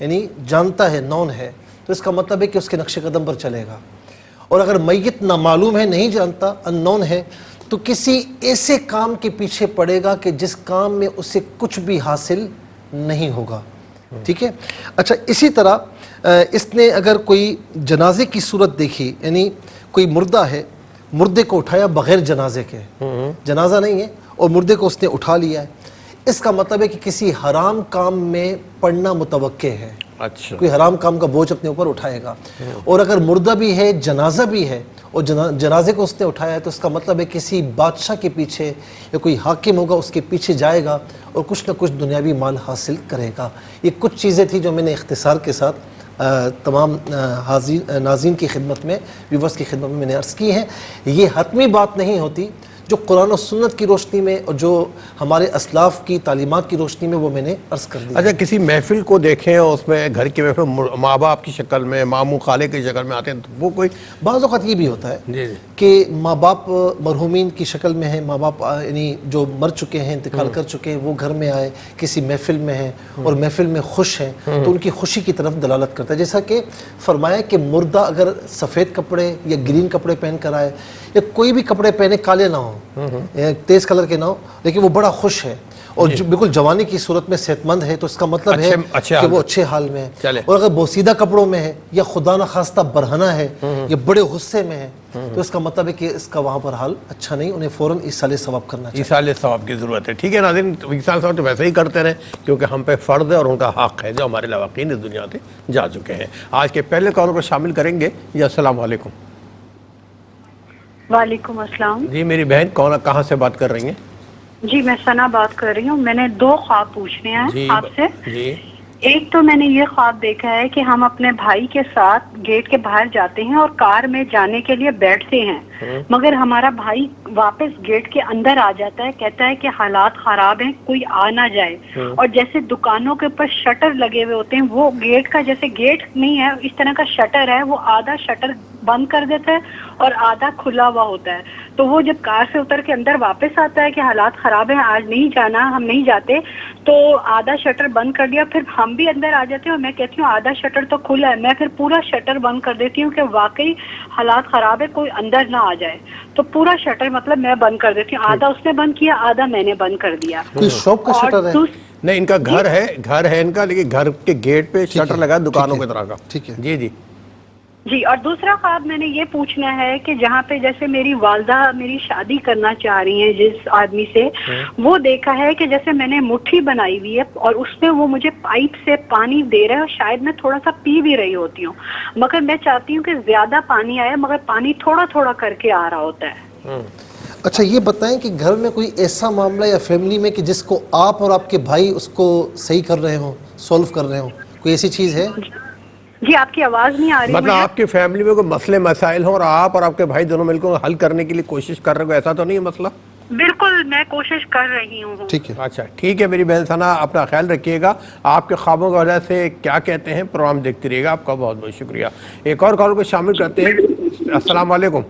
یعنی جانتا ہے، نون ہے، تو اس کا مطلب ہے کہ اس کے نقش قدم پر چلے گا. اور اگر میت نامعلوم ہے، نہیں جانتا، ان نون ہے، تو کسی ایسے کام کے پیچھے پڑے گا کہ جس کام میں اسے کچھ بھی حاصل نہیں ہوگا. ٹھیک ہے. اچھا، اسی طرح اس نے اگر کوئی جنازے کی صورت دیکھی، یعنی کوئی مردہ ہے، مردے کو اٹھایا بغیر جنازے کے، جنازہ نہیں ہے اور مردے کو اس نے اٹھا لیا ہے، اس کا مطلب ہے کہ کسی حرام کام میں پڑنا متوقع ہے. اچھا، کوئی حرام کام کا بوجھ اپنے اوپر اٹھائے گا. اور اگر مردہ بھی ہے، جنازہ بھی ہے، اور جنازے کو اس نے اٹھایا ہے، تو اس کا مطلب ہے کسی بادشاہ کے پیچھے یا کوئی حاکم ہوگا اس کے پیچھے جائے گا اور کچھ نہ کچھ دنیاوی مال حاصل کرے گا. یہ کچھ چیزیں تھیں جو میں نے اختصار کے ساتھ تمام ناظرین کی خدمت میں، ویورز کی خدمت میں نے عرض کی ہیں. یہ حتمی بات نہیں ہوتی، جو قرآن و سنت کی روشنی میں اور جو ہمارے اسلاف کی تعلیمات کی روشنی میں وہ میں نے عرض کر دی. اچھا، کسی محفل کو دیکھیں اور اس میں گھر کی محفل ماں باپ کی شکل میں، ماموں خالے کی شکل میں آتے ہیں، تو وہ کوئی بعض اوقات یہ بھی ہوتا ہے جی جی کہ ماں باپ مرحومین کی شکل میں ہیں، ماں باپ یعنی جو مر چکے ہیں، انتقال کر چکے ہیں، وہ گھر میں آئے، کسی محفل میں ہیں اور محفل میں خوش ہیں، تو ان کی خوشی کی طرف دلالت کرتا ہے. جیسا کہ فرمایا کہ مردہ اگر سفید کپڑے یا گرین کپڑے پہن کر آئے یا کوئی بھی کپڑے پہنے، کالے نہ ہوں، تیز کلر کے نہ ہوں، لیکن وہ بڑا خوش ہے اور بالکل جوانی کی صورت میں صحت مند ہے، تو اس کا مطلب ہے کہ وہ اچھے حال میں ہے. اور اگر بوسیدہ کپڑوں میں ہے یا خدا نخواستہ برہنہ ہے یا بڑے غصے میں ہے، تو اس کا مطلب ہے کہ اس کا وہاں پر حال اچھا نہیں، انہیں فوراً ایصال ثواب کرنا چاہیے. ایصال ثواب کی ضرورت ہے. ٹھیک ہے ناظرین، ایصال ثواب تو ویسے ہی کرتے رہیں کیونکہ ہم پہ فرض ہے اور ان کا حق ہے جو ہمارے لواقین اس دنیا سے جا چکے ہیں. آج کے پہلے کالر کو شامل کریں گے. جی السلام علیکم. وعلیکم السلام. جی میری بہن، کہاں سے بات کر رہی ہیں؟ جی میں ثنا بات کر رہی ہوں. میں نے 2 خواب پوچھنے ہیں آپ سے. جی. ایک تو میں نے یہ خواب دیکھا ہے کہ ہم اپنے بھائی کے ساتھ گیٹ کے باہر جاتے ہیں اور کار میں جانے کے لیے بیٹھتے ہیں، مگر ہمارا بھائی واپس گیٹ کے اندر آ جاتا ہے، کہتا ہے کہ حالات خراب ہیں، کوئی آ نہ جائے. اور جیسے دکانوں کے اوپر شٹر لگے ہوئے ہوتے ہیں، وہ گیٹ کا جیسے گیٹ نہیں ہے اس طرح کا شٹر ہے، وہ آدھا شٹر بند کر دیتا ہے اور آدھا کھلا ہوا ہوتا ہے. تو وہ جب کار سے اتر کے اندر واپس آتا ہے کہ حالات خراب ہیں، آج نہیں جانا، ہم نہیں جاتے، تو آدھا شٹر بند کر دیا. پھر ہم بھی اندر آ جاتے ہیں اور میں کہتی ہوں آدھا شٹر تو کھلا ہے، میں پھر پورا شٹر بند کر دیتی ہوں کہ واقعی حالات خراب ہے، کوئی اندر نہ آ جائے. تو پورا شٹر مطلب میں بند کر دیتی ہوں، آدھا اس نے بند کیا، آدھا میں نے بند کر دیا. کوئی شاپ کا شٹر ہے؟ نہیں، ان کا گھر ہے ان کا، لیکن گھر کے گیٹ پہ شٹر لگا دکانوں کی طرح کا. ٹھیک ہے. جی جی جی. اور دوسرا خواب میں نے یہ پوچھنا ہے کہ جہاں پہ جیسے میری والدہ میری شادی کرنا چاہ رہی ہیں جس آدمی سے، وہ دیکھا ہے کہ جیسے میں نے مٹھی بنائی ہوئی ہے اور اس میں وہ مجھے پائپ سے پانی دے رہا ہے، اور شاید میں تھوڑا سا پی بھی رہی ہوتی ہوں، مگر میں چاہتی ہوں کہ زیادہ پانی آئے، مگر پانی تھوڑا تھوڑا کر کے آ رہا ہوتا ہے. اچھا یہ بتائیں کہ گھر میں کوئی ایسا معاملہ یا فیملی میں کہ جس کو آپ اور آپ کے بھائی اس کو صحیح کر رہے ہوں، سولو کر رہے ہوں، کوئی ایسی چیز ہے؟ جی آپ کی آواز نہیں آ رہی. مطلب آپ کی فیملی میں کوئی مسئلے مسائل ہوں اور آپ اور آپ کے بھائی دونوں مل کر حل کرنے کے لیے کوشش کر رہے ہو، ایسا تو نہیں ہے مسئلہ؟ بالکل میں کوشش کر رہی ہوں. ٹھیک ہے. اچھا ٹھیک ہے میری بہن ثنا، اپنا خیال رکھیے گا. آپ کے خوابوں کی وجہ سے کیا کہتے ہیں پروگرام دیکھتے رہیے گا. آپ کا بہت بہت شکریہ. ایک اور کال کو شامل کرتے ہیں. السلام علیکم.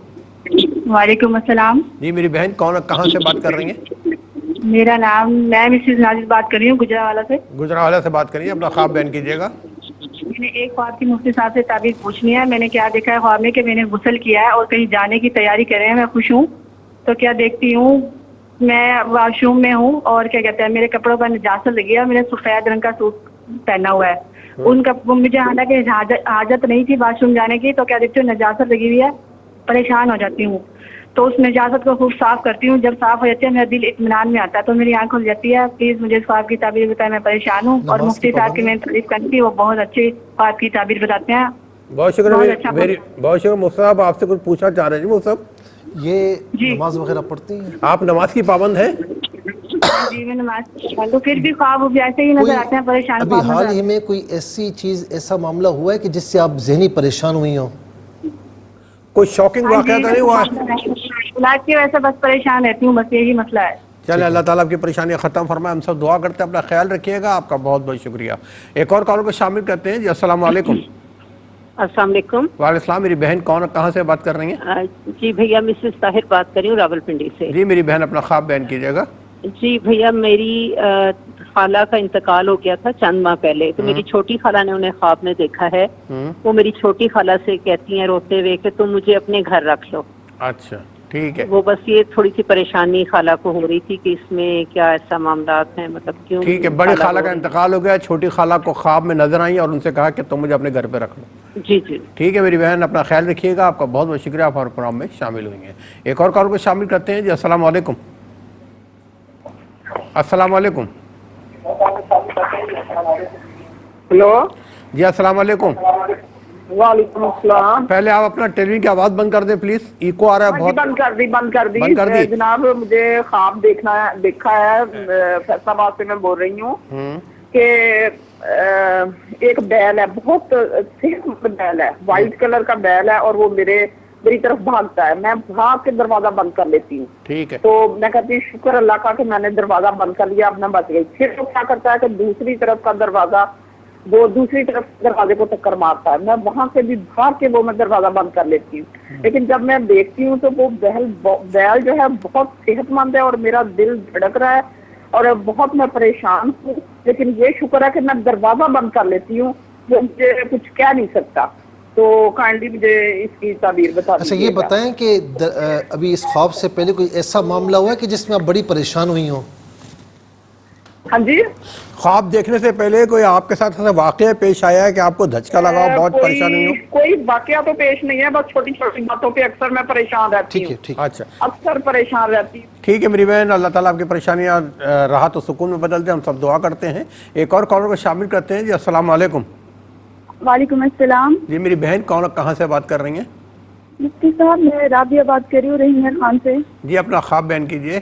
وعلیکم السلام. جی میری بہن، کہاں سے بات کر رہی ہیں؟ میرا نام، میں مسز نازل بات کر رہی ہوں گجرانوالہ سے. گجرانوالہ سے بات کریے، اپنا خواب بیان کیجیے گا. میں نے ایک خواب کی مفتی صاحب سے تعبیر پوچھنی ہے. میں نے کیا دیکھا ہے خواب میں کہ میں نے غسل کیا ہے اور کہیں جانے کی تیاری کر رہے ہیں، میں خوش ہوں. تو کیا دیکھتی ہوں میں واش روم میں ہوں اور کیا کہتے ہیں میرے کپڑوں پر نجاست لگی ہے، میں نے سفید رنگ کا سوٹ پہنا ہوا ہے. ان کا مجھے حالانکہ حاجت نہیں تھی واش روم جانے کی، تو کیا دیکھتی ہوں نجاست لگی ہوئی ہے، پریشان ہو جاتی ہوں. تو اس نجاست کو خوب صاف کرتی ہوں. جب صاف ہو جاتی ہے میرا دل اطمینان میں آتا ہے، تو میری آنکھ کھل جاتی ہے. پلیز مجھے اس خواب کی تعبیر بتائیں، میں پریشان ہوں. اور مفتی صاحب کی میں تعریف کرتی ہوں، وہ بہت اچھی خواب کی تعبیر بتاتے ہیں. بہت شکریہ بہت شکریہ. مفتی صاحب آپ سے کچھ پوچھنا چاہ رہے ہیں. جی مفتی صاحب، یہ نماز وغیرہ پڑھتی ہیں آپ؟ نماز کی پابند ہیں؟ جی میں نماز، تو پھر بھی خواب ایسے ہی نظر آتے ہیں، پریشان. ابھی حال ہی میں کوئی ایسی چیز، ایسا معاملہ ہوا ہے کہ جس سے آپ ذہنی پریشان ہوئی ہوں؟ کوئی شاکنگ واقعہ تو نہیں ہوا؟ علاج کی وجہ سے بس پریشان رہتی ہوں، بس یہی مسئلہ ہے. چلے اللہ تعالیٰ آپ کی پریشانی ختم فرمائے. ہم سب دعا کرتے ہیں. اپنا خیال رکھیے گا. آپ کا بہت بہت شکریہ. ایک اور کالر کو شامل کرتے ہیں. جی السلام علیکم. السلام علیکم. وعلیکم السلام. میری بہن کہاں سے بات کر رہی ہیں؟ جی بھیا مسز طاہر بات کر رہی ہوں راولپنڈی سے. جی میری بہن اپنا خواب بیان کیجیے گا. جی بھیا میری خالہ کا انتقال ہو گیا تھا چند ماہ پہلے، تو میری چھوٹی خالہ نے انہیں خواب میں دیکھا ہے. وہ میری چھوٹی خالہ سے کہتی ہیں روتے ہوئے کہ تم مجھے اپنے گھر رکھ لو. اچھا ٹھیک ہے. وہ بس یہ تھوڑی سی پریشانی خالہ کو ہو رہی تھی کہ اس میں کیا ایسا معاملات ہیں، مطلب کیوں. ٹھیک ہے، بڑی خالہ کا انتقال ہو گیا، چھوٹی خالہ کو خواب میں نظر آئی اور ان سے کہا کہ تم مجھے اپنے گھر پہ رکھ لو. جی جی ٹھیک ہے میری بہن، اپنا خیال رکھیے گا. آپ کا بہت بہت شکریہ، آپ ہمارے پروگرام میں شامل ہوئی ہیں. ایک اور کال کو شامل کرتے ہیں جی. السلام علیکم. السلام علیکم. ہلو جی السلام علیکم. وعلیکم السلام. پہلے آپ اپنا ٹیلی ویژن کی آواز بند کر دیں پلیز، ایکو آ رہا ہے ہاں جی بہت. بند کر دی بند کر دی. جناب مجھے خواب دیکھا ہے، فیصل آباد سے میں بول رہی ہوں کہ ایک بیل ہے، بہت صحت مند بیل ہے، وائٹ کلر کا بیل ہے اور وہ میری طرف بھاگتا ہے. میں بھاگ کے دروازہ بند کر لیتی ہوں. ٹھیک ہے. تو میں کہتی ہوں شکر اللہ کا کہ میں نے دروازہ بند کر لیا، اب میں بچ گئی. پھر وہ کیا کرتا ہے کہ دوسری طرف کا دروازہ، وہ دوسری طرف دروازے کو ٹکر مارتا ہے. میں وہاں سے بھی بھاگ کے وہ میں دروازہ بند کر لیتی ہوں. لیکن جب میں دیکھتی ہوں تو وہ بیل جو ہے بہت صحت مند ہے اور میرا دل دھڑک رہا ہے اور بہت میں پریشان ہوں. لیکن یہ شکر ہے کہ میں دروازہ بند کر لیتی ہوں، وہ مجھے کچھ کہہ نہیں سکتا. تو کائنڈلی مجھے اس کی تعبیر بتا اچھا دیجیے یہ گا. بتائیں کہ ابھی اس خواب سے پہلے کوئی ایسا معاملہ ہوا ہے کہ جس میں آپ بڑی پریشان ہوئی ہوں؟ ہاں جی. خواب دیکھنے سے پہلے کوئی آپ کے ساتھ ایسا واقعہ پیش آیا ہے کہ آپ کو دھچکا لگا ہو، بہت پریشانی ہو؟ کوئی واقعہ تو پیش نہیں ہے، بس چھوٹی چھوٹی باتوں پہ اکثر میں پریشان رہتی ٹھیک ہوں. ہے ٹھیک. اچھا اکثر پریشان رہتی ہوں. ٹھیک ہے میری بہن، اللہ تعالیٰ آپ کی پریشانیاں راحت و سکون میں بدل دیں، ہم سب دعا کرتے ہیں. ایک اور کالر کو شامل کرتے ہیں جی. السلام علیکم. وعلیکم السلام. جی میری بہن کہاں سے بات کر رہی ہیں؟ مفتی صاحب میں رابعہ بات کر رہی ہوں رحیم خان سے. جی اپنا خواب بیان کیجیے.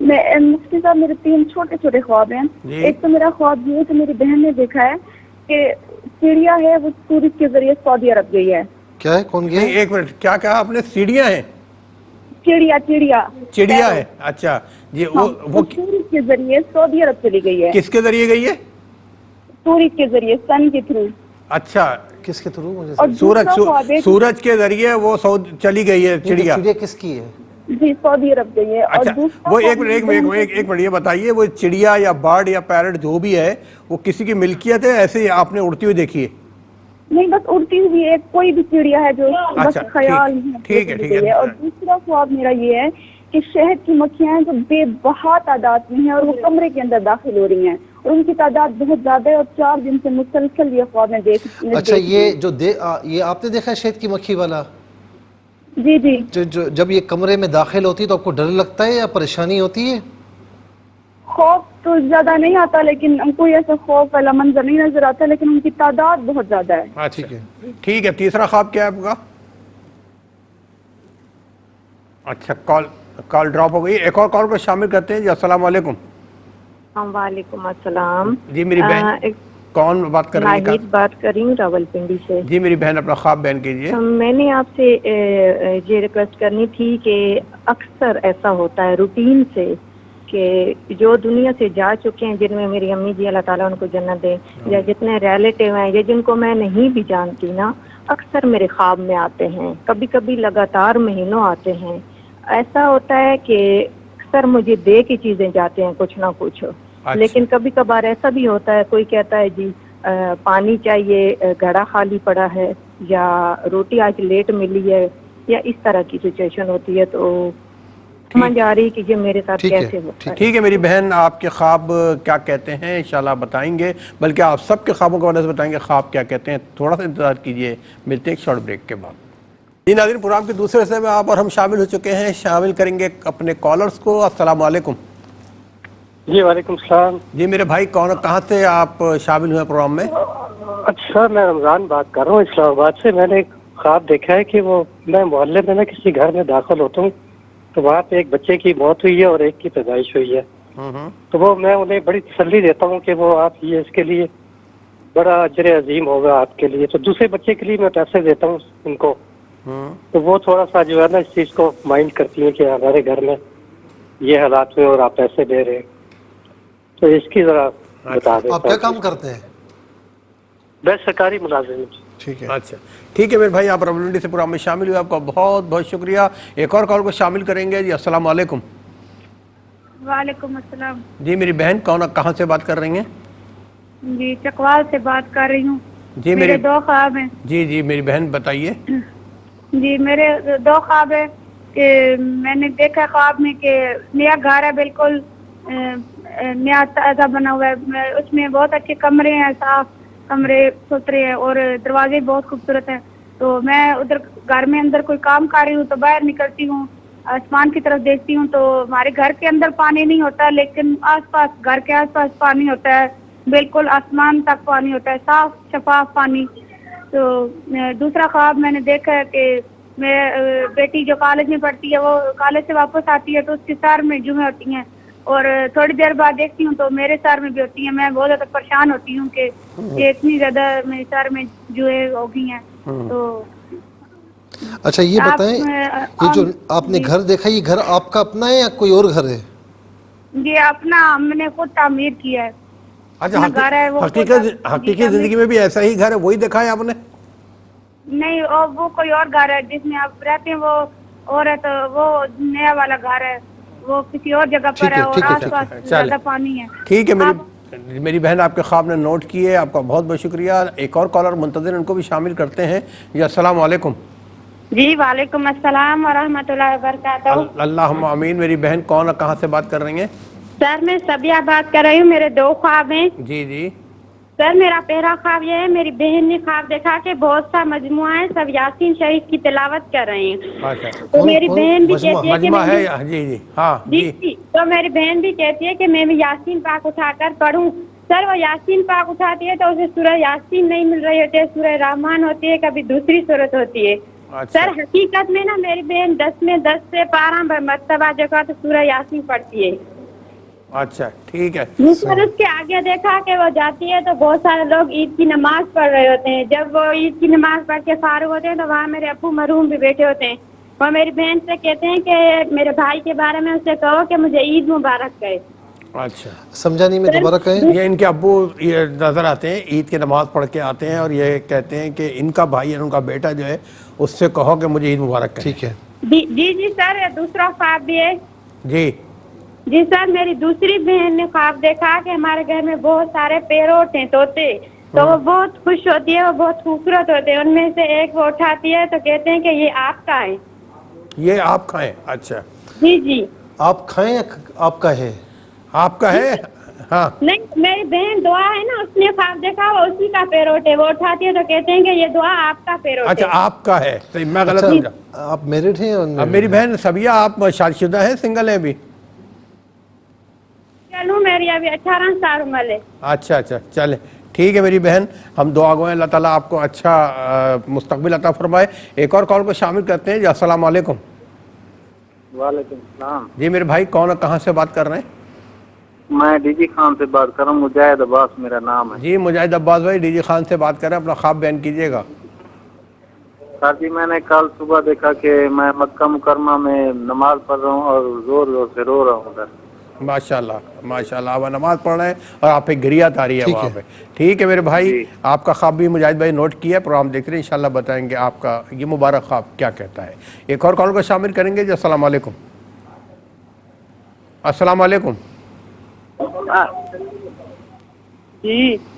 مفتی صاحب میرے 3 چھوٹے چھوٹے خواب ہیں. جی. ایک تو میرا خواب یہ ہے کہ میری بہن نے دیکھا ہے کہ چڑیا ہے وہ سورج کے ذریعے سعودی عرب گئی ہے. کیا ہے؟ کون گیا؟ نہیں ایک منٹ، کیا کہا آپ نے؟ سیڑھیاں ہیں؟ چڑیا ہے. اچھا جی. ہاں وہ سورج کے ذریعے سعودی عرب چلی گئی ہے. کس کے ذریعے گئی ہے؟ سورج کے ذریعے، سن کے تھرو. اچھا کس کے تھرو؟ مجھے اور دوسرا خواب ہے سورج کے ذریعے وہ چلی گئی ہے چڑیا. چڑیا کس کی ہے؟ جی سعودی عرب گئی ہے. اور اچھا دوسرا وہ ایک منٹ یہ بتائیے، وہ چڑیا یا برڈ یا پیرٹ جو بھی ہے وہ کسی کی ملکیت ہے، ایسے ہی آپ نے اڑتی ہوئی دیکھی ہے؟ نہیں بس اڑتی ہوئی ہے، کوئی بھی چڑیا ہے جو بس خیال ٹھیک ہے. اور دوسرا خواب میرا یہ ہے کہ شہد کی مکھیاں ہیں جو بے بہا تعداد میں ہیں اور وہ کمرے کے اندر داخل ہو رہی ہیں اور ان کی تعداد بہت زیادہ ہے اور 4 دن سے مسلسل یہ خواب میں اچھا یہ آپ نے دیکھا ہے شہد کی مکھی والا؟ جی جی. جب یہ کمرے میں داخل ہوتی ہے تو آپ کو ڈر لگتا ہے یا پریشانی ہوتی ہے؟ خوف تو زیادہ نہیں آتا، لیکن کوئی ایسا خوف والا منظر نہیں نظر آتا، لیکن ان کی تعداد بہت زیادہ ہے. ٹھیک ہے. تیسرا خواب کیا ہے آپ کا؟ اچھا کال ڈراپ ہو گئی. ایک اور کال کو شامل کرتے ہیں جی. السلام علیکم. وعلیکم السلام. جی میری بہن کون بات کر رہی ہے؟ ناہید بات کر رہی ہوں راولپنڈی سے. جی میری بہن اپنا خواب بیان کیجیے. میں نے آپ سے یہ ریکویسٹ کرنی تھی کہ اکثر ایسا ہوتا ہے روٹین سے کہ جو دنیا سے جا چکے ہیں، جن میں میری امی جی اللہ تعالیٰ ان کو جنت دے، یا جتنے ریلیٹیو ہیں یا جن کو میں نہیں بھی جانتی نا، اکثر میرے خواب میں آتے ہیں. کبھی کبھی لگاتار مہینوں آتے ہیں. ایسا ہوتا ہے کہ اکثر مجھے دے کے چیزیں جاتے ہیں کچھ نہ کچھ. لیکن کبھی کبھار ایسا بھی ہوتا ہے کوئی کہتا ہے جی پانی چاہیے، گھڑا خالی پڑا ہے، یا روٹی آج لیٹ ملی ہے، یا اس طرح کی سچویشن ہوتی ہے. تو سمجھ آ رہی کہ یہ میرے ساتھ کیسے ہوتا ہے. ٹھیک ہے میری بہن، آپ کے خواب کیا کہتے ہیں انشاءاللہ بتائیں گے، بلکہ آپ سب کے خوابوں کے وجہ سے بتائیں گے خواب کیا کہتے ہیں. تھوڑا سا انتظار کیجئے، ملتے ہیں ایک شارٹ بریک کے بعد. جی ناظرین، پروگرام کے دوسرے حصے میں آپ اور ہم شامل ہو چکے ہیں. شامل کریں گے اپنے کالرز کو. السلام علیکم. جی وعلیکم السلام. جی میرے بھائی کہاں سے آپ شامل ہوئے پروگرام میں؟ اچھا میں رمضان بات کر رہا ہوں اسلام آباد سے. میں نے ایک خواب دیکھا ہے کہ وہ میں محلے میں کسی گھر میں داخل ہوتا ہوں تو وہاں پہ ایک بچے کی موت ہوئی ہے اور ایک کی پیدائش ہوئی ہے. تو وہ میں انہیں بڑی تسلی دیتا ہوں کہ وہ آپ یہ اس کے لیے بڑا اجر عظیم ہوگا آپ کے لیے. تو دوسرے بچے کے لیے میں پیسے دیتا ہوں ان کو. تو وہ تھوڑا سا جو ہے نا اس چیز کو مائنڈ کرتی ہیں کہ ہمارے گھر میں یہ حالات ہوئے اور آپ پیسے دے رہے ہیں. تو اس کی ذرا بتا دیں. آپ کیا کام کرتے ہیں؟ میں سرکاری ملازم. ٹھیک ہے. اچھا ٹھیک ہے میرے بھائی، آپ راولپنڈی سے پروگرام میں شامل ہوئے، آپ کا بہت بہت شکریہ. ایک اور کال کو شامل کریں گے جی. السلام علیکم. وعلیکم السلام. جی میری بہن کہاں سے بات کر رہی ہیں؟ جی چکوال سے بات کر رہی ہوں. جی میرے 2 خواب ہیں. جی میری بہن بتائیے. جی میرے 2 خواب ہیں کہ میں نے دیکھا خواب میں کہ نیا گھر ہے, بالکل نیا تازہ بنا ہوا ہے, اس میں بہت اچھے کمرے ہیں, صاف کمرے ستھرے ہیں اور دروازے بہت خوبصورت ہیں. تو میں ادھر گھر میں اندر کوئی کام کر رہی ہوں تو باہر نکلتی ہوں, آسمان کی طرف دیکھتی ہوں تو ہمارے گھر کے اندر پانی نہیں ہوتا, لیکن آس پاس گھر کے آس پاس پانی ہوتا ہے, بالکل آسمان تک پانی ہوتا ہے, صاف شفاف پانی. تو دوسرا خواب میں نے دیکھا ہے کہ میرے بیٹی جو کالج میں پڑھتی ہے وہ کالج سے واپس آتی ہے تو اس کے سر میں جوئیں ہوتی ہیں, اور تھوڑی دیر بعد دیکھتی ہوں تو میرے سر میں بھی ہوتی ہیں. میں بہت زیادہ پریشان ہوتی ہوں کہ یہ اتنی زیادہ میرے سر میں جوئیں ہو گئی ہیں. تو اچھا یہ بتائیں, یہ جو آپ نے گھر دیکھا یہ گھر آپ کا اپنا ہے یا کوئی اور گھر ہے؟ یہ اپنا ہم نے خود تعمیر کیا ہے. اچھا حقیقی زندگی میں بھی ایسا ہی گھر ہے, وہی دیکھا ہے آپ نے؟ نہیں, وہ کوئی اور گھر ہے جس میں آپ رہتے ہیں, وہ اور ہے, تو وہ نیا والا گھر ہے, وہ کسی اور جگہ پر ہے اور آس پاس زیادہ پانی ہے. ٹھیک ہے میری بہن, آپ کے خواب نے نوٹ کیے, آپ کا بہت بہت شکریہ. ایک اور کالر منتظر, ان کو بھی شامل کرتے ہیں. جی السلام علیکم. جی وعلیکم السلام ورحمۃ اللہ وبرکاتہ. اللہم آمین. میری بہن کہاں سے بات کر رہی ہیں؟ سر میں سبیہ بات کر رہی ہوں. میرے 2 خواب ہیں. جی سر میرا پہلا خواب یہ ہے, میری بہن نے خواب دیکھا کہ بہت سا مجموعہ ہے, سب یاسین شریف کی تلاوت کر رہے ہیں. تو میری بہن بھی کہتی ہے کہ جی تو میری بہن بھی کہتی ہے کہ میں بھی یاسین پاک اٹھا کر پڑھوں. سر وہ یاسین پاک اٹھاتی ہے تو اسے سورہ یاسین نہیں مل رہی ہوتی ہے, سورہ رحمان ہوتی ہے, کبھی دوسری سورت ہوتی ہے. سر حقیقت میں نا میری بہن 10 میں 10 سے 12 مرتبہ جگہ تو سورہ یاسین پڑھتی ہے. اچھا ٹھیک ہے. سر اس کے آگے دیکھا کہ وہ جاتی ہے تو بہت سارے لوگ عید کی نماز پڑھ رہے ہوتے ہیں. جب وہ عید کی نماز پڑھ کے فارغ ہوتے ہیں تو وہاں میرے ابو مرحوم بھی بیٹھے ہوتے ہیں. وہ میری بہن سے کہتے ہیں کہ میرے بھائی کے بارے میں اسے کہو کہ مجھے عید مبارک کہے. اچھا سمجھا نہیں, میں دوبارہ کہیں. یہ ان کے ابو یہ نظر آتے ہیں, عید کی نماز پڑھ کے آتے ہیں اور یہ کہتے ہیں کہ ان کا بھائی ان کا بیٹا جو ہے اس سے کہو کہ مجھے عید مبارک کہے. ٹھیک ہے. جی سر دوسرا خواب بھی ہے. جی سر میری دوسری بہن نے خواب دیکھا کہ ہمارے گھر میں بہت سارے پیروٹ ہیں, طوطے, تو وہ بہت خوش ہوتی ہے, وہ بہت خوبصورت ہوتے ہیں. ان میں سے ایک وہ اٹھاتی ہے تو کہتے ہیں کہ یہ آپ کا ہے. یہ آپ کا ہے؟ اچھا جی آپ کھائیں یا آپ کا ہے؟ آپ کا ہے. ہاں نہیں, میری بہن دعا ہے نا, اس نے خواب دیکھا وہ اسی کا پیروٹ ہے, وہ اٹھاتی ہے تو کہتے ہیں کہ یہ دعا آپ کا پیروٹ ہے. اچھا آپ کا ہے, میں غلط سمجھا. آپ میرڈ ہیں؟ اب میری بہن سبیہ آپ شادی شدہ ہیں سنگل ہیں ابھی؟ چلو میری ابھی 18 سال عمر ہے. اچھا چلیں ٹھیک ہے میری بہن, ہم دعا گو ہیں اللہ تعالیٰ آپ کو اچھا مستقبل عطا فرمائے. ایک اور کال کو شامل کرتے ہیں. جی السلام علیکم. وعلیکم السلام. جی میرے بھائی کہاں سے بات کر رہے ہیں؟ میں ڈی جی خان سے بات کر رہا ہوں, مجاہد عباس میرا نام ہے. جی مجاہد عباس بھائی ڈی جی خان سے بات کر رہے ہیں, اپنا خواب بیان کیجیے گا. سر جی میں نے کل صبح دیکھا کہ میں مکہ مکرمہ میں نماز پڑھ رہا ہوں اور زور زور سے رو رہا ہوں ادھر. ماشاءاللہ آپ نماز پڑھ رہے ہیں اور آپ پہ گریت آ رہی ہے وہاں پہ. ٹھیک ہے میرے بھائی, آپ کا خواب بھی مجاہد بھائی نوٹ کیا ہے, پروگرام دیکھ رہے ہیں, انشاءاللہ بتائیں گے آپ کا یہ مبارک خواب کیا کہتا ہے. ایک اور کال کو شامل کریں گے. جی السلام علیکم. السلام علیکم.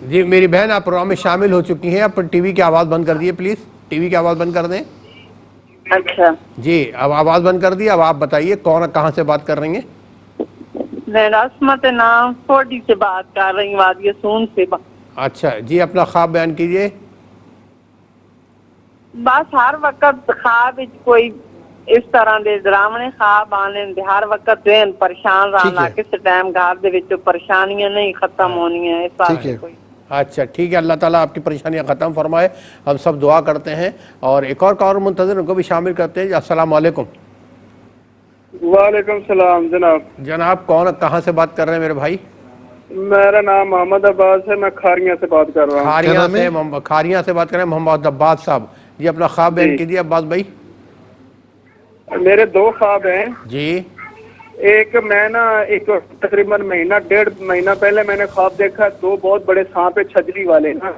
جی میری بہن آپ پروگرام میں شامل ہو چکی ہیں, آپ ٹی وی کی آواز بند کر دیے پلیز, ٹی وی کی آواز بند کر دیں. اچھا جی اب آواز بند کر دی. اب آپ بتائیے کہاں سے بات کر رہی ہیں؟ میں عصمت نام فوڈی سے بات کر رہی ہوں, وادی سون سے. اچھا جی اپنا خواب بیان کیجیے. بس ہر وقت خواب کوئی اس طرح دے ڈراونے خواب آنے, ہر وقت ذہن پریشان رہنا, کس ٹائم گھر دے وچ پریشانیاں نہیں ختم ہونیاں, اس طرح کوئی. اچھا ٹھیک ہے, اللہ تعالیٰ آپ کی پریشانیاں ختم فرمائے, ہم سب دعا کرتے ہیں. اور ایک اور کال منتظر ان کو بھی شامل کرتے ہیں. السلام علیکم. وعلیکم السلام جناب کہاں سے بات کر رہے ہیں میرے بھائی؟ میرا نام محمد عباس ہے, میں کھاریاں سے بات کر رہا ہوں. کھاریاں سے بات کر رہے ہیں محمد عباس صاحب. جی اپنا خواب بیان کیجیے عباس بھائی. میرے 2 خواب ہیں. جی ایک میں نا ایک تقریباً 1.5 مہینہ پہلے میں نے خواب دیکھا 2 بہت بڑے سانپ چھجلی والے نا,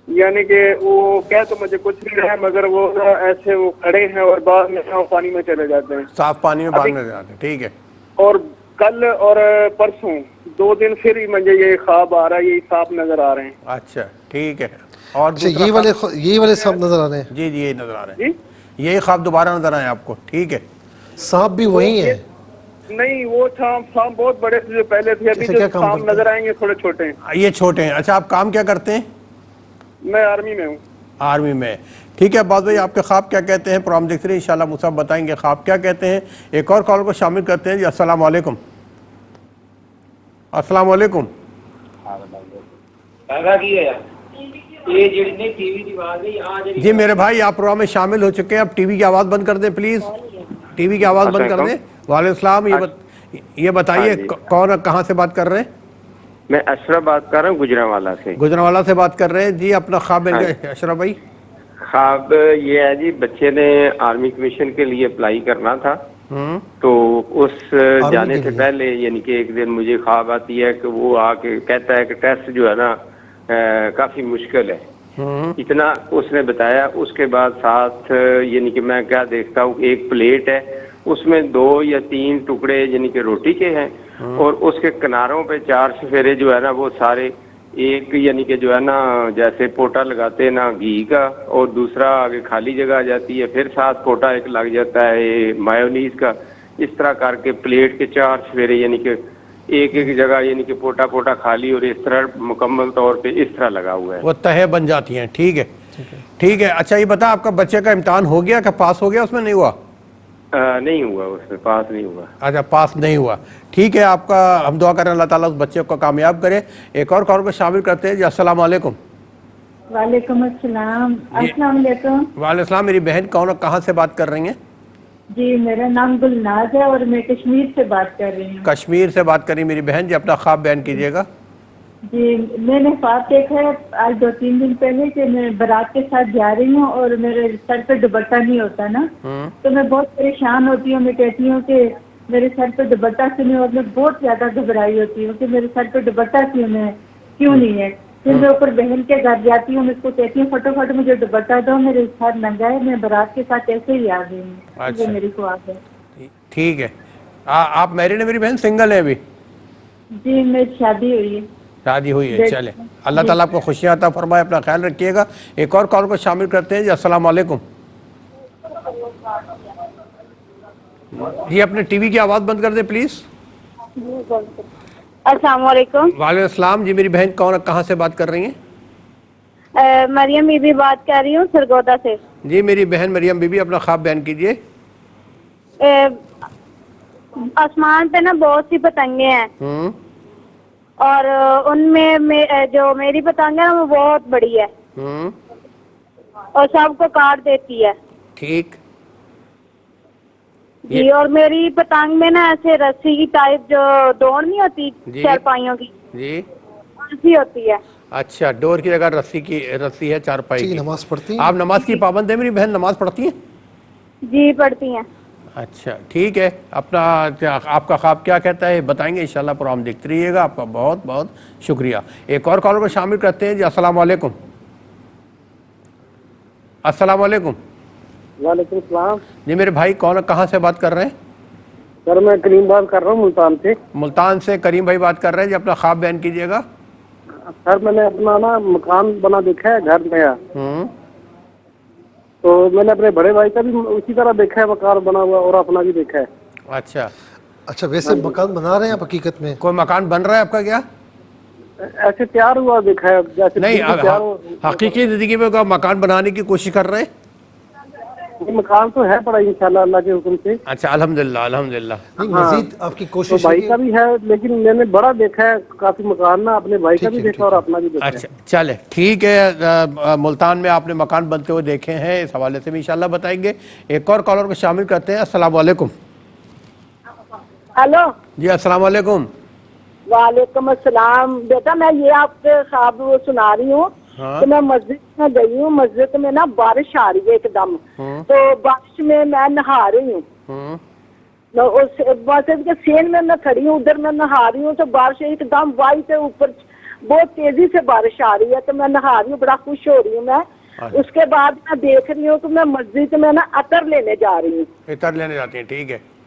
یعنی کہ وہ کیا تو مجھے کچھ نہیں رہا, مگر وہ ایسے وہ کھڑے ہیں اور بعد میں پانی میں چلے جاتے ہیں, صاف پانی میں بعد میں جاتے ہیں. ٹھیک ہے. اور کل اور پرسوں 2 دن پھر ہی مجھے یہ خواب آ رہا ہے, یہی صاف نظر آ رہے ہیں. اچھا ٹھیک ہے. اور یہی والے سانپ نظر آ رہے ہیں؟ جی یہی نظر آ رہے ہیں, یہی خواب دوبارہ نظر آئے آپ کو. ٹھیک ہے. سانپ بھی وہی ہیں؟ نہیں, وہ سانپ بہت بڑے تھے جو پہلے تھے, ابھی جو سانپ نظر آئیں گے تھوڑے چھوٹے ہیں. یہ چھوٹے ہیں. اچھا آپ کام کیا کرتے ہیں؟ میں آرمی میں ہوں. آرمی میں. ٹھیک ہے عباس بھائی, آپ کے خواب کیا کہتے ہیں؟ پروگرام دیکھتے رہے, انشاءاللہ مصعب بتائیں گے خواب کیا کہتے ہیں. ایک اور کال کو شامل کرتے ہیں. جی السلام علیکم. السلام علیکم. جی میرے بھائی آپ پروگرام میں شامل ہو چکے ہیں, اب ٹی وی کی آواز بند کر دیں پلیز. ٹی وی کی آواز بند کر دیں. وعلیکم السلام. یہ بتائیے کون کہاں سے بات کر رہے ہیں؟ میں اشرف بات کر رہا ہوں گجرانوالہ سے. گجرانوالہ سے بات کر رہے ہیں. جی اپنا خواب اشرف بھائی. خواب یہ ہے جی, بچے نے آرمی کمیشن کے لیے اپلائی کرنا تھا, تو اس جانے سے پہلے یعنی کہ ایک دن مجھے خواب آتی ہے کہ وہ آ کے کہتا ہے کہ ٹیسٹ جو ہے نا کافی مشکل ہے, اتنا اس نے بتایا. اس کے بعد ساتھ یعنی کہ میں کیا دیکھتا ہوں, ایک پلیٹ ہے, اس میں 2 یا 3 ٹکڑے یعنی کہ روٹی کے ہیں, اور اس کے کناروں پہ 4 چفیرے جو ہے نا وہ سارے ایک یعنی کہ جو ہے نا جیسے پوٹا لگاتے ہیں نا گھی کا, اور دوسرا آگے خالی جگہ آ جاتی ہے, پھر ساتھ پوٹا ایک لگ جاتا ہے مایونیز کا. اس طرح کر کے پلیٹ کے 4 چفیرے یعنی کہ ایک جگہ یعنی کہ پوٹا خالی, اور اس طرح مکمل طور پہ اس طرح لگا ہوا ہے, وہ تہے بن جاتی ہیں. ٹھیک ہے ٹھیک ہے. اچھا یہ بتا, آپ کا بچے کا امتحان ہو گیا کہ پاس ہو گیا؟ اس میں نہیں ہوا؟ نہیں ہوا, اس میں پاس نہیں ہوا. اچھا پاس نہیں ہوا. ٹھیک ہے, آپ کا ہم دعا کریں اللہ تعالیٰ اس بچے کو کامیاب کرے. ایک اور کال کو شامل کرتے ہیں. جی السلام علیکم. وعلیکم السلام. السلام علیکم. وعلیکم السلام. میری بہن کون کہاں سے بات کر رہی ہیں؟ جی میرا نام گلناز ہے اور میں کشمیر سے بات کر رہی ہوں. کشمیر سے بات کر رہی میری بہن. جی اپنا خواب بیان کیجیے گا. جی میں نے خواب دیکھا ہے آج 2-3 دن پہلے کہ میں بارات کے ساتھ جا رہی ہوں اور میرے سر پہ دوپٹہ نہیں ہوتا نا, تو میں بہت پریشان ہوتی ہوں. میں کہتی ہوں کہ میرے سر پہ دوپٹہ کیوں نہیں, اور میں بہت زیادہ گھبرائی ہوتی ہوں کہ میرے سر پہ دوپٹہ کیوں نہیں ہے. پھر میں اوپر بہن کے گھر جاتی ہوں, میں اس کو کہتی ہوں فٹافٹ مجھے دوپٹہ دو, میرے ساتھ ننگا ہے, میں بارات کے ساتھ ایسے ہی آ گئی ہوں. یہ میری خواب ہے. ٹھیک ہے. آپ میرڈ ہیں میری بہن, سنگل ہیں ابھی؟ جی میری شادی ہوئی ہے. شادی ہوئی ہے. چلے اللہ تعالیٰ آپ کو خوشیاں عطا فرمائے. اپنا خیال رکھیے گا. ایک اور کال کو شامل کرتے ہیں. جی السلام علیکم. جی اپنے ٹی وی کی آواز بند کر دیں پلیز. السلام علیکم. وعلیکم السلام. جی میری بہن کون کہاں سے بات کر رہی ہیں؟ مریم بی بی بات کر رہی ہوں سرگودا سے. جی میری بہن مریم بی بی اپنا خواب بیان کیجیے. آسمان پہ نا بہت سی پتنگیں ہیں, اور ان میں جو میری پتنگ ہے نا وہ بہت بڑی ہے, اور سب کو کاٹ دیتی ہے. ٹھیک. جی اور میری پتنگ میں نا ایسے رسی کی ٹائپ جو ڈور نہیں ہوتی چارپائیوں کی, جی ایسی ہوتی ہے. اچھا ڈور کی جگہ رسی ہے چارپائی کی. نماز پڑھتی ہیں آپ نماز کی پابند ہیں میری بہن؟ نماز پڑھتی ہیں؟ جی پڑھتی ہیں. اچھا ٹھیک ہے. اپنا آپ کا خواب کیا کہتا ہے بتائیں گے انشاءاللہ. پروگرام دیکھتے رہیے گا. آپ کا بہت بہت شکریہ. ایک اور کالر کو شامل کرتے ہیں. جی السلام علیکم. السلام علیکم. وعلیکم السلام. جی میرے بھائی کون کہاں سے بات کر رہے ہیں؟ سر میں کریم بات کر رہا ہوں ملتان سے. ملتان سے کریم بھائی بات کر رہے ہیں. جی اپنا خواب بیان کیجیے گا. سر میں نے اپنا نا مکان بنا دیکھا ہے, گھر نیا, تو میں نے اپنے بڑے بھائی کا بھی اسی طرح دیکھا ہے مکان بنا ہوا, اور اپنا بھی دیکھا ہے. اچھا اچھا ویسے مکان بنا رہے ہیں آپ حقیقت میں؟ کوئی مکان بن رہا ہے آپ کا کیا؟ ایسے تیار ہوا دیکھا ہے جیسے نہیں, حقیقی زندگی میں مکان بنانے کی کوشش کر رہے ہیں؟ مکان تو ہے پڑا انشاءاللہ اللہ کے حکم سے. اچھا الحمدللہ الحمدللہ. مزید آپ کی کوشش بھائی کا بھی ہے, لیکن میں نے بڑا دیکھا ہے کافی مکان نا, اپنے بھائی کا بھی دیکھا اور اپنا بھی دیکھا. اچھا چلے ٹھیک ہے. ملتان میں آپ نے مکان بنتے ہوئے دیکھے ہیں, اس حوالے سے بھی انشاءاللہ بتائیں گے. ایک اور کالر کو شامل کرتے ہیں. السلام علیکم. ہلو. جی السلام علیکم. وعلیکم السلام. بیٹا میں یہ آپ کے خواب سنا رہی ہوں کہ میں مسجد میں گئی ہوں, مسجد میں نا بارش آ رہی ہے ایک دم, تو بارش میں نہا رہی ہوں, مسجد کے سین میں کھڑی ہوں, ادھر میں نہا رہی ہوں, تو بارش ایک دم وائٹ اوپر بہت تیزی سے بارش آ رہی ہے, تو میں نہا رہی ہوں, بڑا خوش ہو رہی ہوں میں. اس کے بعد میں دیکھ رہی ہوں کہ میں مسجد میں نا عطر لینے جا رہی ہوں. عطر لینے جاتی ہیں. ٹھیک ہے.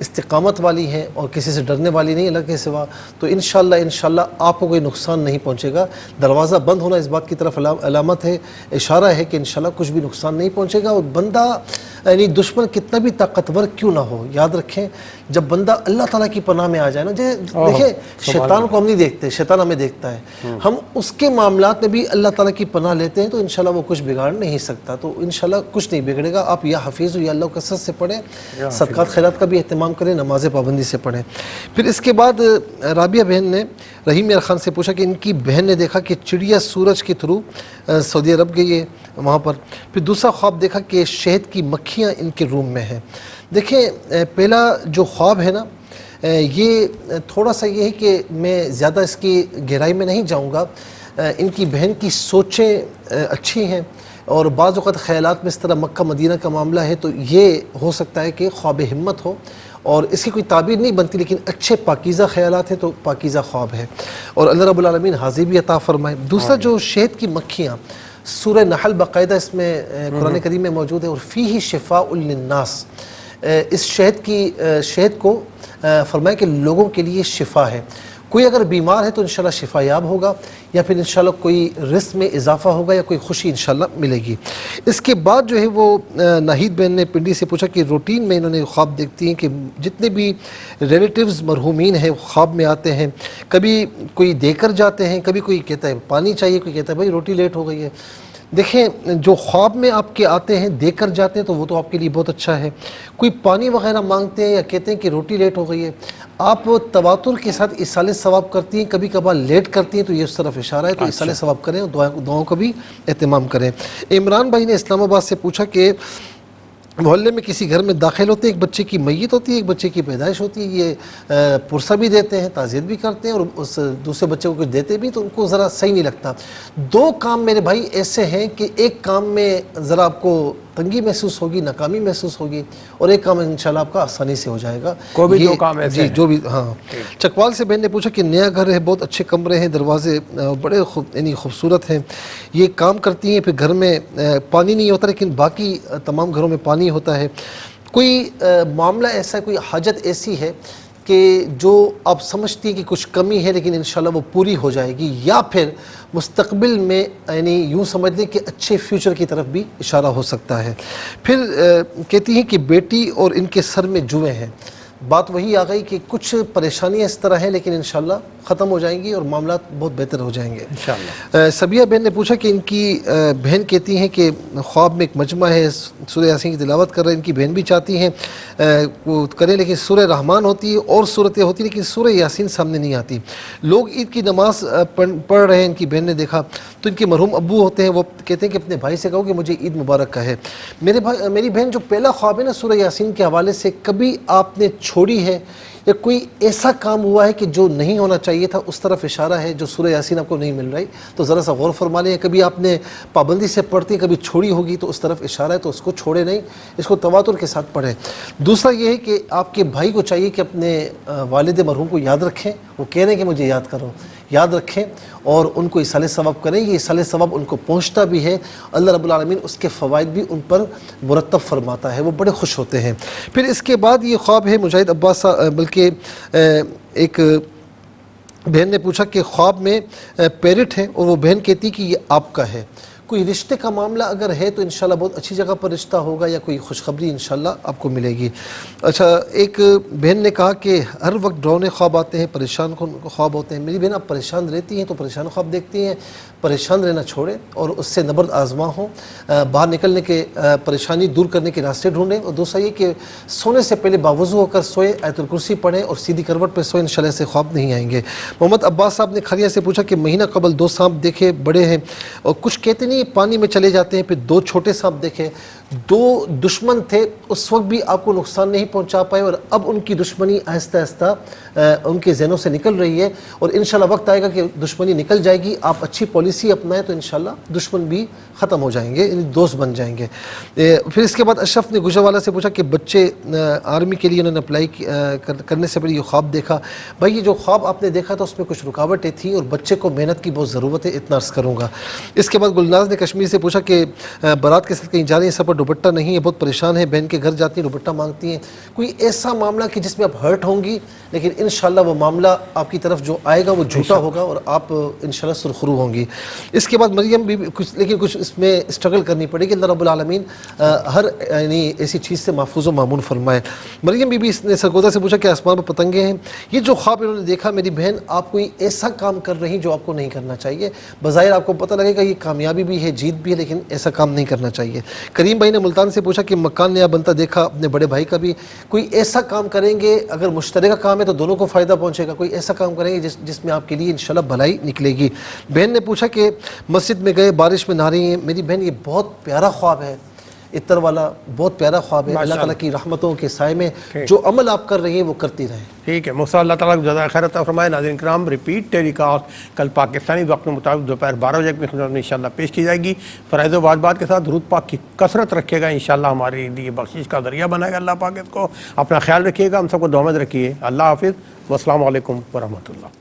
استقامت والی ہیں اور کسی سے ڈرنے والی نہیں اللہ کے سوا، تو انشاءاللہ آپ کو کوئی نقصان نہیں پہنچے گا۔ دروازہ بند ہونا اس بات کی طرف علامت ہے، اشارہ ہے کہ انشاءاللہ کچھ بھی نقصان نہیں پہنچے گا۔ اور بندہ یعنی دشمن کتنا بھی طاقتور کیوں نہ ہو، یاد رکھیں جب بندہ اللہ تعالیٰ کی پناہ میں آ جائے نا، دیکھیں شیطان کو ہم نہیں دیکھتے، شیطان ہمیں دیکھتا ہے، ہم اس کے معاملات میں بھی اللہ تعالیٰ کی پناہ لیتے ہیں تو انشاءاللہ وہ کچھ بگاڑ نہیں سکتا، تو انشاءاللہ کچھ نہیں بگڑے گا۔ آپ یا حفیظ ہو یا اللہ کثرت سے پڑھیں، صدقات خیرات کا بھی اہتمام کریں، نماز پابندی سے پڑھیں۔ پھر اس کے بعد رابعہ بہن نے رحیم میاں خان سے پوچھا کہ ان کی بہن نے دیکھا کہ چڑیا سورج کے تھرو سعودی عرب گئی ہے وہاں پر، پھر دوسرا خواب دیکھا کہ شہد کی مکھیاں ان کے روم میں ہیں۔ دیکھیں پہلا جو خواب ہے نا یہ تھوڑا سا یہ ہے کہ میں زیادہ اس کی گہرائی میں نہیں جاؤں گا، ان کی بہن کی سوچیں اچھی ہیں اور بعض اوقات خیالات میں اس طرح مکہ مدینہ کا معاملہ ہے تو یہ ہو سکتا ہے کہ خواب ہمت ہو اور اس کی کوئی تعبیر نہیں بنتی، لیکن اچھے پاکیزہ خیالات ہیں تو پاکیزہ خواب ہے اور اللہ رب العالمین حاضری بھی عطا فرمائے۔ دوسرا جو شہد کی مکھیاں، سورہ نحل باقاعدہ اس میں قرآن کریم میں موجود ہے، اور فیہ شفاء للناس، اس شہد کو فرمایا کہ لوگوں کے لیے شفا ہے، کوئی اگر بیمار ہے تو انشاءاللہ شفا یاب ہوگا یا پھر انشاءاللہ کوئی رزق میں اضافہ ہوگا یا کوئی خوشی انشاءاللہ ملے گی۔ اس کے بعد جو ہے وہ ناہید بہن نے پنڈی سے پوچھا کہ روٹین میں انہوں نے خواب دیکھتی ہیں کہ جتنے بھی ریلیٹیوز مرحومین ہیں خواب میں آتے ہیں، کبھی کوئی دے کر جاتے ہیں، کبھی کوئی کہتا ہے پانی چاہیے، کوئی کہتا ہے بھائی روٹی لیٹ ہو گئی ہے۔ دیکھیں جو خواب میں آپ کے آتے ہیں دے کر جاتے ہیں تو وہ تو آپ کے لیے بہت اچھا ہے، کوئی پانی وغیرہ مانگتے ہیں یا کہتے ہیں کہ روٹی لیٹ ہو گئی ہے، آپ تواتر کے ساتھ ایصال ثواب کرتی ہیں، کبھی کبھار لیٹ کرتی ہیں تو یہ اس طرف اشارہ ہے، تو ایصال ثواب کریں اور دعاؤں کا بھی اہتمام کریں۔ عمران بھائی نے اسلام آباد سے پوچھا کہ محلے میں کسی گھر میں داخل ہوتے ہیں، ایک بچے کی میت ہوتی ہے، ایک بچے کی پیدائش ہوتی ہے، یہ پرسہ بھی دیتے ہیں، تعزیت بھی کرتے ہیں اور اس دوسرے بچے کو کچھ دیتے بھی، تو ان کو ذرا صحیح نہیں لگتا۔ دو کام میرے بھائی ایسے ہیں کہ ایک کام میں ذرا آپ کو تنگی محسوس ہوگی، ناکامی محسوس ہوگی، اور ایک کام انشاءاللہ آپ کا آسانی سے ہو جائے گا۔ کوئی بھی دو کام ایسے جو بھی ہاں۔ چکوال سے بہن نے پوچھا کہ نیا گھر ہے، بہت اچھے کمرے ہیں، دروازے بڑے یعنی خوبصورت ہیں، یہ کام کرتی ہیں، پھر گھر میں پانی نہیں ہوتا لیکن باقی تمام گھروں میں پانی ہوتا ہے، کوئی معاملہ ایسا ہے، کوئی حاجت ایسی ہے کہ جو آپ سمجھتی ہیں کہ کچھ کمی ہے لیکن انشاءاللہ وہ پوری ہو جائے گی، یا پھر مستقبل میں یعنی یوں سمجھ لیں کہ اچھے فیوچر کی طرف بھی اشارہ ہو سکتا ہے۔ پھر کہتی ہیں کہ بیٹی اور ان کے سر میں جوئیں ہیں، بات وہی آ گئی کہ کچھ پریشانیاں اس طرح ہیں لیکن انشاءاللہ ختم ہو جائیں گی اور معاملات بہت بہتر ہو جائیں گے انشاءاللہ۔ سبیہ بہن نے پوچھا کہ ان کی بہن کہتی ہیں کہ خواب میں ایک مجمع ہے، سورہ یاسین کی تلاوت کر رہے ہیں، ان کی بہن بھی چاہتی ہیں وہ کریں لیکن سورہ رحمان ہوتی ہے اور صورتیں ہوتی ہیں لیکن سورہ یاسین سامنے نہیں آتی، لوگ عید کی نماز پڑھ رہے ہیں، ان کی بہن نے دیکھا تو ان کے مرحوم ابو ہوتے ہیں، وہ کہتے ہیں کہ اپنے بھائی سے کہو کہ مجھے عید مبارک کا ہے۔ میری بہن جو پہلا خواب ہے نا سورہ یاسین کے حوالے سے، کبھی آپ نے چھوڑی ہے یا کوئی ایسا کام ہوا ہے کہ جو نہیں ہونا چاہیے تھا اس طرف اشارہ ہے، جو سورہ یاسین آپ کو نہیں مل رہی تو ذرا سا غور فرما لیں، کبھی آپ نے پابندی سے پڑھتی کبھی چھوڑی ہوگی تو اس طرف اشارہ ہے، تو اس کو چھوڑے نہیں، اس کو تواتر کے ساتھ پڑھیں۔ دوسرا یہ ہے کہ آپ کے بھائی کو چاہیے کہ اپنے والد مرحوم کو یاد رکھیں، وہ کہہ رہے ہیں کہ مجھے یاد کرو، یاد رکھیں اور ان کو ایصال ثواب کریں، یہ ایصال ثواب ان کو پہنچتا بھی ہے، اللہ رب العالمین اس کے فوائد بھی ان پر مرتب فرماتا ہے، وہ بڑے خوش ہوتے ہیں۔ پھر اس کے بعد یہ خواب ہے مجاہد عباس بلکہ ایک بہن نے پوچھا کہ خواب میں پیرٹ ہے اور وہ بہن کہتی کہ یہ آپ کا ہے، کوئی رشتے کا معاملہ اگر ہے تو انشاءاللہ بہت اچھی جگہ پر رشتہ ہوگا یا کوئی خوشخبری انشاءاللہ آپ کو ملے گی۔ اچھا ایک بہن نے کہا کہ ہر وقت ڈرونے خواب آتے ہیں، پریشان خواب ہوتے ہیں۔ میری بہن آپ پریشان رہتی ہیں تو پریشان خواب دیکھتی ہیں، پریشان رہنا چھوڑیں اور اس سے نبرد آزما ہوں، باہر نکلنے کے پریشانی دور کرنے کے راستے ڈھونڈیں، اور دوسرا یہ کہ سونے سے پہلے باوضو ہو کر سوئے، آیت الکرسی پڑھیں اور سیدھی کروٹ پہ سوئیں، انشاءاللہ سے خواب نہیں آئیں گے۔ محمد عباس صاحب نے کھریا سے پوچھا کہ مہینہ قبل 2 سانپ دیکھے، بڑے ہیں اور کچھ کہتے نہیں پانی میں چلے جاتے ہیں، پھر 2 چھوٹے سانپ دیکھے، 2 دشمن تھے، اس وقت بھی آپ کو نقصان نہیں پہنچا پائے اور اب ان کی دشمنی آہستہ آہستہ ان کے ذہنوں سے نکل رہی ہے اور انشاءاللہ وقت آئے گا کہ دشمنی نکل جائے گی، آپ اچھی پالیسی اپنائیں تو انشاءاللہ دشمن بھی ختم ہو جائیں گے، دوست بن جائیں گے۔ پھر اس کے بعد اشرف نے گجروالا سے پوچھا کہ بچے آرمی کے لیے انہوں نے اپلائی کرنے سے پہلے یہ خواب دیکھا، بھائی یہ جو خواب آپ نے دیکھا تھا اس میں کچھ رکاوٹیں تھیں اور بچے کو محنت کی بہت ضرورت ہے، اتنا عرض کروں گا۔ اس کے بعد گلناز نے کشمیر سے پوچھا کہ بارات کے ساتھ کہیں جا رہی ہیں، سب پر دوپٹہ نہیں ہے، بہت پریشان ہے، بہن کے گھر جاتی ہیں دوپٹہ مانگتی ہیں، کوئی ایسا معاملہ کہ جس میں آپ ہرٹ ہوں گی لیکن انشاءاللہ وہ معاملہ آپ کی طرف جو آئے گا وہ جھوٹا ہوگا اور آپ انشاءاللہ سرخرو ہوں گی۔ اس کے بعد مریم بھی کچھ اس میں اسٹرگل کرنی پڑے گی، اللہ رب العالمین ہر یعنی ایسی چیز سے محفوظ و معمون فرمائے۔ مریم بی اس نے سرگودا سے پوچھا کہ آسمان پر پتنگیں ہیں، یہ جو خواب انہوں نے دیکھا میری بہن آپ کوئی ایسا کام کر رہی جو آپ کو نہیں کرنا چاہیے، بظاہر آپ کو پتہ لگے گا یہ کامیابی بھی ہے جیت بھی ہے لیکن ایسا کام نہیں کرنا چاہیے۔ کریم بھائی نے ملتان سے پوچھا کہ مکان نیا بنتا دیکھا اپنے بڑے بھائی کا بھی، کوئی ایسا کام کریں گے اگر مشترکہ کام ہے تو دونوں کو فائدہ پہنچے گا، کوئی ایسا کام کریں گے جس میں آپ کے لیے انشاءاللہ بھلائی نکلے گی۔ بہن نے پوچھا کہ مسجد میں گئے بارش میں نہا رہی ہیں، میری بہن یہ بہت پیارا خواب ہے، اتر والا بہت پیارا خواب ہے، اللہ تعالیٰ کی رحمتوں کے سائے میں جو عمل آپ کر رہی ہیں وہ کرتی رہیں۔ ٹھیک ہے، موسیٰ اللہ تعالیٰ کو جزائے خیر عطا فرمائے۔ ناظرین کرام، ریپیٹ ٹیلی کاسٹ کل پاکستانی وقت کے مطابق دوپہر 12 بجے کی خدمت میں انشاءاللہ پیش کی جائے گی۔ فرائض و واجبات کے ساتھ درود پاک کی کثرت رکھیے گا، انشاءاللہ ہمارے لیے بخشش کا ذریعہ بنائے گا اللہ پاک اس کو۔ اپنا خیال رکھیے گا، ہم سب کو دعا میں رکھیے۔ اللہ حافظ، والسلام علیکم ورحمۃ اللہ۔